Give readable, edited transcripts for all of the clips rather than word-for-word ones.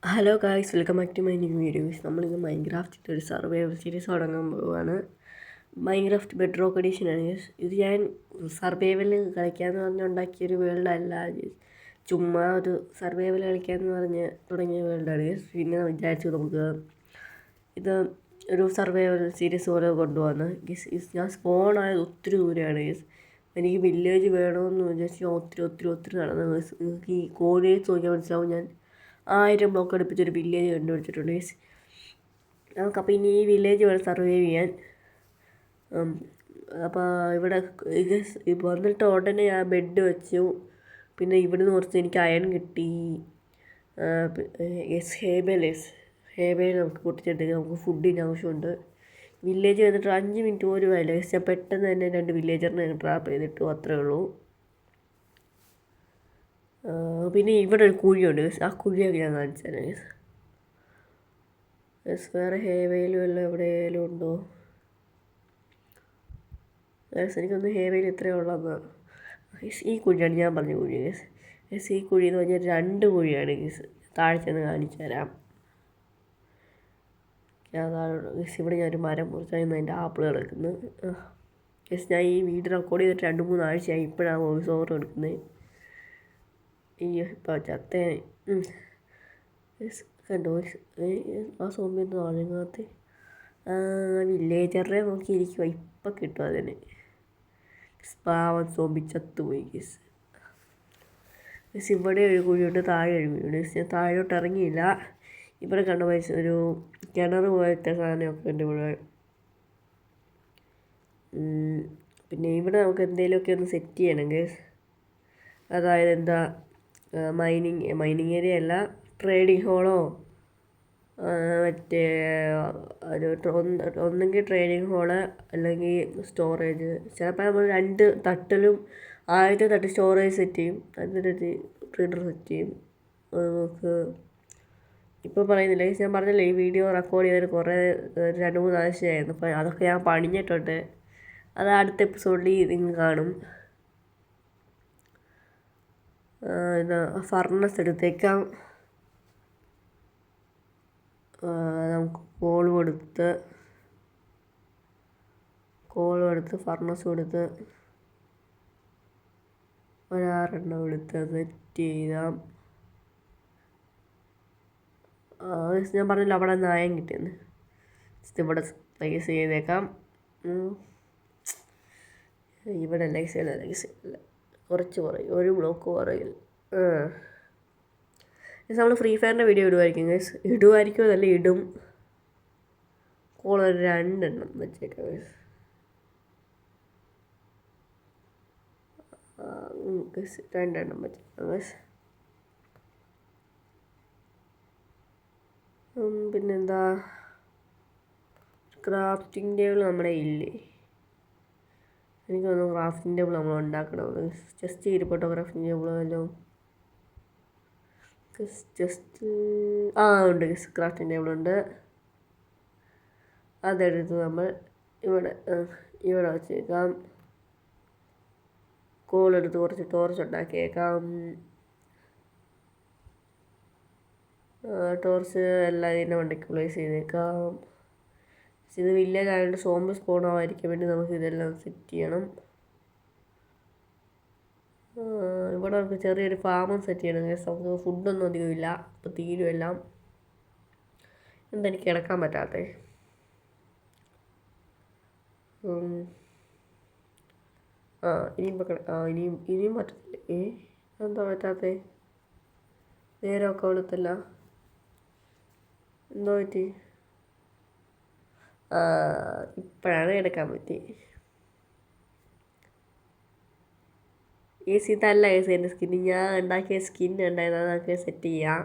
Hello guys, welcome back to my new videos. നമ്മളിന്ന് മൈൻക്രാഫ്റ്റിൻ്റെ ഒരു സർവൈവൽ സീരീസ് തുടങ്ങാൻ പോവുകയാണ്. മൈൻക്രാഫ്റ്റ് ബെഡ് റോക്ക് എഡിഷനാണ് ഗൈസ്. ഇത് ഞാൻ സർവൈവൽ കളിക്കാമെന്ന് പറഞ്ഞ് ഉണ്ടാക്കിയൊരു വേൾഡല്ല. ചുമ്മാ ഒരു സർവൈവൽ കളിക്കാമെന്ന് പറഞ്ഞ് തുടങ്ങിയ വേൾഡാണ് ഗൈസ്. പിന്നെ വിചാരിച്ചു നമുക്ക് ഇത് ഒരു സർവൈവൽ സീരീസ് പോലെ കൊണ്ടുപോകുന്നത് ഗൈസ്. ഞാൻ സ്പോണായത് ഒത്തിരി ദൂരെയാണ് ഗൈസ്. എനിക്ക് വില്ലേജ് വേണമെന്ന് വിചാരിച്ച് ഒത്തിരി നടന്നു ഗൈസ്. നിങ്ങൾക്ക് ഈ കോഡിയേഴ്സ് നോക്കിയാൽ മനസ്സിലാവും ഞാൻ 1000 ബ്ലോക്ക് അടുപ്പിച്ചൊരു വില്ലേജ് കണ്ടുപിടിച്ചിട്ടുണ്ട് ഗൈസ്. നമുക്കപ്പോൾ ഇനി ഈ വില്ലേജ് വേണം സർവൈവ് ചെയ്യാൻ. അപ്പോൾ ഇവിടെ ഇപ്പോൾ വന്നിട്ട് ഉടനെ ഞാൻ ബെഡ് വെച്ചു. പിന്നെ ഇവിടുന്ന് കുറച്ച് എനിക്ക് അയൺ കിട്ടി. ഹേബേൽ നമുക്ക് പൊട്ടിച്ചെടുക്കുക. നമുക്ക് ഫുഡിന് ആവശ്യമുണ്ട്. വില്ലേജ് വന്നിട്ട് 5 മിനിറ്റ് പോലും ആയില്ല ഗൈസ്. ഞാൻ പെട്ടെന്ന് തന്നെ 2 വില്ലേജറിനെ ട്രാപ്പ് ചെയ്തിട്ടു, അത്രേ ഉള്ളൂ. പിന്നെ ഇവിടെ ഒരു കുഴിയുണ്ട് ഗൈസ്. ആ കുഴിയൊക്കെ ഞാൻ കാണിച്ചു തരാം ഗൈസ്. വേറെ ഹേവയിലും എല്ലാം എവിടെയെങ്കിലും ഉണ്ടോ ഗൈസ്? എനിക്കൊന്ന് ഹേവയിൽ ഇത്രയേ ഉള്ളതെന്നാണ് ഗൈസ്. ഈ കുഴിയാണ് ഞാൻ പറഞ്ഞ കുഴി ഗൈസ്. ഈ കുഴി എന്ന് പറഞ്ഞാൽ 2 കുഴിയാണ് ഗൈസ്. താഴെ ചെന്ന് കാണിച്ചു തരാം. ഗൈസ് ഇവിടെ ഞാനൊരു മരം മുറിച്ചാൽ അതിൻ്റെ ആപ്പിൾ കിടക്കുന്നു ഗൈസ്. ഞാൻ ഈ വീഡിയോ റെക്കോർഡ് ചെയ്തിട്ട് 2-3 ആഴ്ചയായി. ഇപ്പോഴാണ് വോയിസ് ഓവർ എടുക്കുന്നത്. ഇപ്പോൾ ചത്തേ കണ്ടോ ആ സോമ്പിയൊന്നും ആളുങ്ങാത്ത വില്ലേജറെ നോക്കിയിരിക്കുക. ഇപ്പം കിട്ടും അതിന്. പാവം സോമ്പി ചത്തുപോയി ഗൈസ്. ഇവിടെ ഒരു കുഴിയുണ്ട്, താഴെ ഒരു കുഴിയുണ്ട്. ഞാൻ താഴോട്ട് ഇറങ്ങിയില്ല. ഇവിടെ കണ്ട പൈസ ഒരു കിണർ പോലത്തെ സാധനമൊക്കെ ഉണ്ട് ഇവിടെ. പിന്നെ ഇവിടെ നമുക്ക് എന്തെങ്കിലുമൊക്കെ ഒന്ന് സെറ്റ് ചെയ്യണം ഗൈസ്. അതായത് എന്താ, മൈനിങ് ഏരിയ അല്ല, ട്രേഡിങ് ഹോളോ മറ്റേ ഒരു ഒന്നെങ്കിൽ ട്രേഡിങ് ഹോള് അല്ലെങ്കിൽ സ്റ്റോറേജ്. ചിലപ്പോൾ നമ്മൾ 2 തട്ടിലും ആദ്യത്തെ തട്ട് സ്റ്റോറേജ് സെറ്റ് ചെയ്യും, അതിനൊരു പ്രിൻ്റർ സെറ്റ് ചെയ്യും. നമുക്ക് ഇപ്പോൾ പറയുന്നില്ല, ഞാൻ പറഞ്ഞില്ലേ ഈ വീഡിയോ റെക്കോർഡ് ചെയ്തിട്ട് കുറേ 2-3 ആഴ്ചയായിരുന്നു. അപ്പോൾ അതൊക്കെ ഞാൻ പണിഞ്ഞിട്ടുണ്ട്. അത് അടുത്ത എപ്പിസോഡിൽ നിങ്ങൾ കാണും. ഫർണസ് എടുത്തേക്കാം. നമുക്ക് കോൾ കൊടുത്ത് ഫർണസ് കൊടുത്ത് 6 എണ്ണം എടുത്ത് സെറ്റ് ചെയ്യാം. ഞാൻ പറഞ്ഞില്ല അവിടെ നായം കിട്ടിയെന്ന്. ഇവിടെ ലൈസ് ചെയ്തേക്കാം. ഇവിടെ ലൈസ് ഇല്ല, കുറച്ച് കുറയും, 1 ബ്ലോക്ക് കുറയും. നമ്മൾ ഫ്രീ ഫയറിൻ്റെ വീഡിയോ ഇടുമായിരിക്കും അതല്ല ഇടും. കോളൊരു 2 എണ്ണം വെച്ചേക്കാം ഗൈസ്. ഗൈസ് 2 എണ്ണം വെച്ചേക്കാം ഗൈസ്. പിന്നെന്താ, ക്രാഫ്റ്റിംഗ് ടേബിൾ നമ്മുടെ ഇല്ലേ? എനിക്ക് തോന്നുന്നു ക്രാഫ്റ്റിംഗ് ടേബിൾ നമ്മൾ ഉണ്ടാക്കണം. ജസ്റ്റ് ഇരിപ്പോട്ടോ ക്രാഫ്റ്റിംഗ് ടേബിൾ വല്ലോ. ജസ്റ്റ് ഉണ്ട് ഗൈസ്, ക്രാഫ്റ്റിംഗ് ടേബിളുണ്ട്. അതെടുത്ത് നമ്മൾ ഇവിടെ വെച്ചേക്കാം. കോളെടുത്ത് കുറച്ച് ടോർച്ച് ഉണ്ടാക്കിയേക്കാം. ടോർച്ച് എല്ലാം ഇതിൻ്റെ വണ്ടിക്ക് പ്ലേസ് ചെയ്തേക്കാം. ഇത് വില്ലേജ് ആയതുകൊണ്ട് സോംബി സ്പോൺ ആവാതിരിക്കാൻ വേണ്ടി നമുക്ക് ഇതെല്ലാം സെറ്റ് ചെയ്യണം. ഇവിടെ നമുക്ക് ചെറിയൊരു ഫാമും സെറ്റ് ചെയ്യണം. നമുക്ക് ഫുഡൊന്നും അധികം ഇല്ല, അപ്പോൾ തീരുമെല്ലാം. എന്തെനിക്ക് കിടക്കാൻ പറ്റാത്തേ? ഇനിയും പറ്റത്തില്ല. എന്താ പറ്റാത്തേ? നേരമൊക്കെ വെളുത്തല്ല, എന്തോ പറ്റി? ഇപ്പോഴാണ് എടുക്കാൻ പറ്റി. ഇതല്ല എൻ്റെ സ്കിന്ന്, ഞാൻ ഉണ്ടാക്കിയ സ്കിൻ ഉണ്ടായിരുന്നു. അതൊക്കെ സെറ്റ് ചെയ്യാം.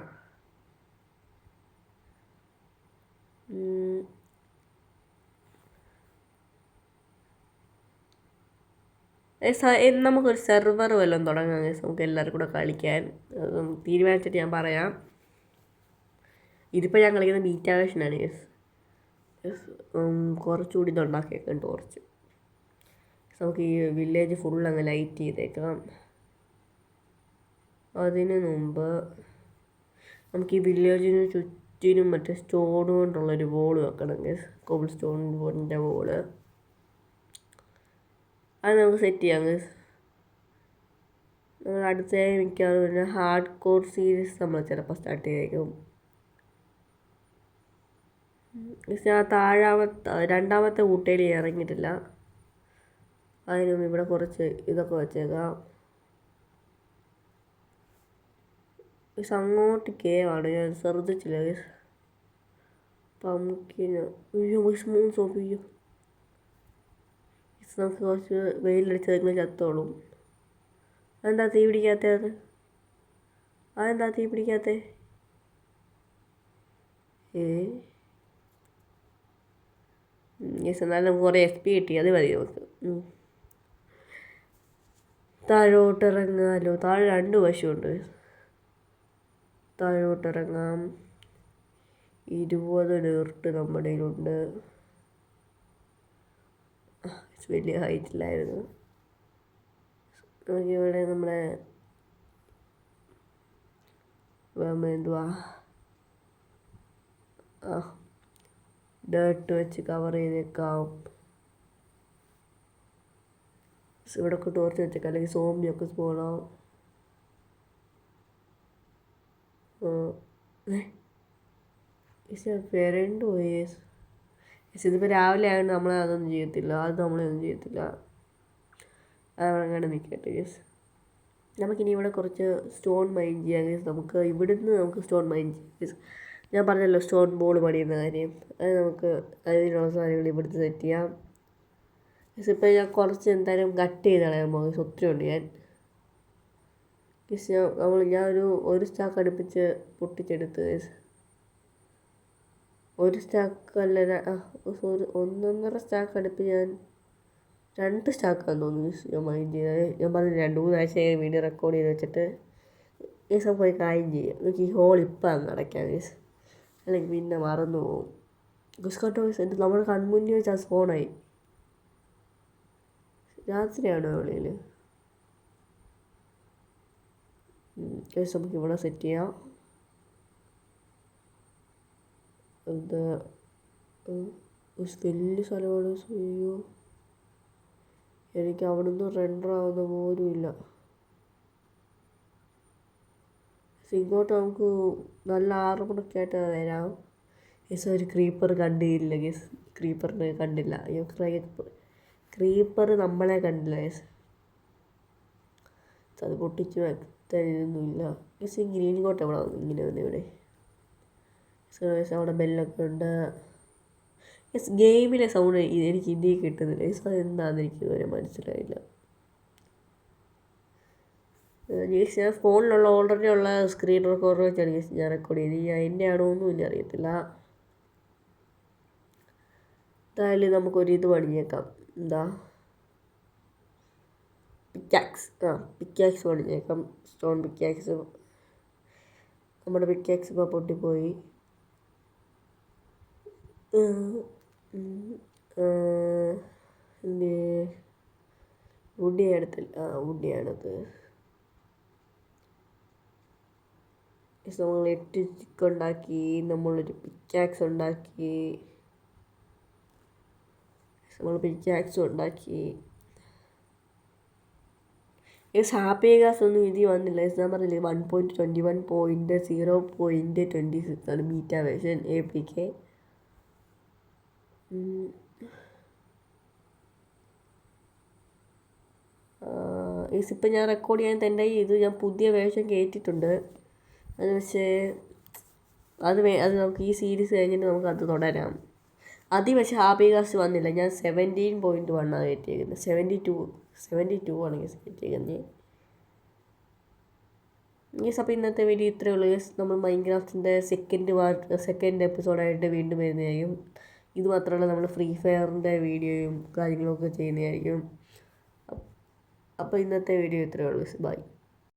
നമുക്കൊരു സെർവർ വല്ലതും തുടങ്ങാം. നമുക്ക് എല്ലാവരും കൂടെ കളിക്കാൻ തീരുമാനിച്ചിട്ട് ഞാൻ പറയാം. ഇതിപ്പോൾ ഞാൻ കളിക്കുന്ന ബീറ്റാ വേർഷനാണ് കുറച്ചുകൂടി ഇതുണ്ടാക്കിയേക്കാം ടോർച്ച്. നമുക്ക് ഈ വില്ലേജ് ഫുൾ അങ്ങ് ലൈറ്റ് ചെയ്തേക്കാം. അതിന് മുമ്പ് നമുക്ക് ഈ വില്ലേജിന് ചുറ്റിനും മറ്റേ സ്റ്റോൺ കൊണ്ടുള്ളൊരു വോൾ വെക്കണം ഗൈസ്. കോബിൾ സ്റ്റോണിൻ്റെ വോള് അത് നമുക്ക് സെറ്റ് ചെയ്യാം ഗൈസ്. നമ്മൾ അടുത്തതായി മിക്കവാറും പിന്നെ ഹാർഡ് കോർ സീരീസ് നമ്മൾ ചിലപ്പോൾ സ്റ്റാർട്ട് ചെയ്തേക്കും. ഞാൻ രണ്ടാമത്തെ ഊട്ടയിൽ ഇറങ്ങിയിട്ടില്ല. അതിനും ഇവിടെ കുറച്ച് ഇതൊക്കെ വെച്ചേക്കാം. അങ്ങോട്ട് കേവാണ്, ഞാൻ ശ്രദ്ധിച്ചില്ല. പമ്പിന് സ്മൂൺ സോപ്പ് നമുക്ക് കുറച്ച് വെയിലടിച്ച് നിങ്ങൾ ചത്തോളും. അതെന്താ തീ പിടിക്കാത്തത്? അതെന്താ തീ പിടിക്കാത്തത്? എന്നാലും നമുക്ക് കുറേ SP കിട്ടി, അത് മതി നമുക്ക്. താഴോട്ടിറങ്ങാലോ. താഴെ 2 വശമുണ്ട്. താഴോട്ടിറങ്ങാം. 20 ഡേർട്ട് നമ്മുടെ കയ്യിലുണ്ട്. വലിയ ഹൈറ്റിലായിരുന്നു. ഇവിടെ നമ്മളെ എന്തുവാ ഡേർട്ട് വെച്ച് കവർ ചെയ്തേക്കാം. ഇവിടെ ടോർച്ച് വെച്ചേക്കാം, അല്ലെങ്കിൽ സോംബിയൊക്കെ സ്പോണാവും. പേരണ്ട് പോയി. ഇതിപ്പോൾ രാവിലെ ആയതുകൊണ്ട് നമ്മളെ അതൊന്നും ചെയ്യത്തില്ല, അത് നമ്മളൊന്നും ചെയ്യത്തില്ല. അതങ്ങനെ നിൽക്കട്ടെ ഗേസ്. നമുക്കിനി ഇവിടെ കുറച്ച് സ്റ്റോൺ മൈൻ ചെയ്യാം ഗേസ്. നമുക്ക് ഇവിടുന്ന് നമുക്ക് സ്റ്റോൺ മൈൻ ചെയ്യാം ഗേസ്. ഞാൻ പറഞ്ഞല്ലോ സ്റ്റോൺ ബോൾ പണിയുന്ന കാര്യം. അത് നമുക്ക് അതിനുള്ള സാധനങ്ങൾ ഇവിടുത്തെ സെറ്റ് ചെയ്യാം ഗേസ്. ഇപ്പോൾ ഞാൻ കുറച്ച് എന്തായാലും കട്ട് ചെയ്ത് കളയാൻ പോകും. ഒത്തിരി ഉണ്ട് ഞാൻ ഗേസ്. ഞാൻ ഒരു സ്റ്റാക്ക് അടുപ്പിച്ച് പൊട്ടിച്ചെടുത്ത് ഗേസ്. ഒരു സ്റ്റാക്കല്ല, സോറി 1.5 സ്റ്റാക്ക് അടുപ്പ് ഞാൻ 2 സ്റ്റാക്കാന്ന് തോന്നുന്നു ഞാൻ മൈൻഡ് ചെയ്തത്. ഞാൻ പറഞ്ഞു 2-3 ആഴ്ചയായി വീഡിയോ റെക്കോർഡ് ചെയ്ത് വെച്ചിട്ട് ഗേസ് പോയി കാര്യം ചെയ്യാം. നമുക്ക് ഈ ഹോൾ ഇപ്പം അങ്ങ് അടയ്ക്കാം ഗേസ്, അല്ലെങ്കിൽ പിന്നെ മറന്നു പോകും ഗേസ്. കേട്ടോ എന്നിട്ട് നമ്മുടെ കൺമുന്നിൽ വെച്ച് അത് ഫോണായി. രാത്രിയാണോ വെളിയിൽ ഗേസ്? നമുക്ക് ഇവിടെ സെറ്റ് ചെയ്യാം. എന്താ വലിയ സ്ഥലമാണ്. അയ്യോ, എനിക്ക് അവിടെ നിന്ന് റെൻഡറാവുന്ന പോലും ഇല്ല. ഇങ്ങോട്ട് നമുക്ക് നല്ല ആറുമണൊക്കെ ആയിട്ട് വരാം ഗേസ്. ഒരു ക്രീപ്പർ കണ്ടില്ല ഗേസ്. ക്രീപ്പറിനെ കണ്ടില്ല. അയ്യോ, ക്രീപ്പർ നമ്മളെ കണ്ടില്ല ഗേസ്. അത് പൊട്ടിച്ച് വെക്കൊന്നുമില്ല ഗേസ്. ഈ ഗ്രീൻ കോട്ട് എവിടെ വന്നു? ഇങ്ങനെ വന്നു ഇവിടെ. അവിടെ ബെല്ലൊക്കെ ഉണ്ട് ഗേസ്. ഗെയിമിലെ സൗണ്ട് എനിക്ക് ഇന്ത്യയിൽ കിട്ടുന്നില്ല ഗേസ്. അതെന്താണെന്ന് എനിക്ക് ഇതുവരെ മനസ്സിലായില്ല ഗേസ്. ഞാൻ ഫോണിലുള്ള ഓൾറെഡി ഉള്ള സ്ക്രീൻ റെക്കോർഡർ വെച്ചാണ് ഗേസ് ഞാൻ റെക്കോർഡ് ചെയ്ത്. എൻ്റെ ആണോ ഒന്നും ഇല്ല, അറിയത്തില്ല. എന്തായാലും നമുക്കൊരു ഇത് പണിഞ്ഞേക്കാം. എന്താ പിക്കാക്സ്. പിക്കാക്സ് പണിഞ്ഞേക്കാം. Stone pickaxe. നമ്മുടെ പിക്കാക്സ് ഇപ്പോൾ പൊട്ടിപ്പോയി. വുഡിയ എടുത്തില്ല. വുഡിയാണത്. നമ്മൾ 8 സ്റ്റിക്ക് ഉണ്ടാക്കി. നമ്മളൊരു പിക്കാക്സ് ഉണ്ടാക്കി. നമ്മൾ പിക്കാക്സും ഉണ്ടാക്കി. ഹാപ്പി ഗ്യാസ് ഒന്നും ഇതിൽ വന്നില്ല. ഞാൻ പറഞ്ഞില്ലേ 1.21.0.26 ആണ് ബീറ്റ വേർഷൻ APK. ഇപ്പം ഞാൻ റെക്കോർഡ് ചെയ്യാൻ തന്നെ ഇത് ഞാൻ പുതിയ വേർഷൻ കയറ്റിയിട്ടുണ്ട്. അത് പക്ഷേ അത് നമുക്ക് ഈ സീരീസ് കഴിഞ്ഞിട്ട് നമുക്ക് അത് തുടരാം. അതിൽ പക്ഷേ ഹാപ്പി ഗ്യാസ് വന്നില്ല. ഞാൻ 17.1 ആണ് കയറ്റിയേക്കുന്നത്. 72 ആണ് കയറ്റിയേക്കുന്നത് ഗേസ്. അപ്പോൾ ഇന്നത്തെ വീഡിയോ ഇത്രയേ ഉള്ളൂ ഗേസ്. നമ്മൾ മൈൻക്രാഫ്റ്റിൻ്റെ സെക്കൻഡ് എപ്പിസോഡായിട്ട് വീണ്ടും വരുന്നതായിരിക്കും. ഇത് മാത്രമല്ല നമ്മൾ ഫ്രീ ഫയറിൻ്റെ വീഡിയോയും കാര്യങ്ങളൊക്കെ ചെയ്യുന്നതായിരിക്കും. അപ്പോൾ ഇന്നത്തെ വീഡിയോ ഇത്രയേ ഉള്ളൂ. ബൈ.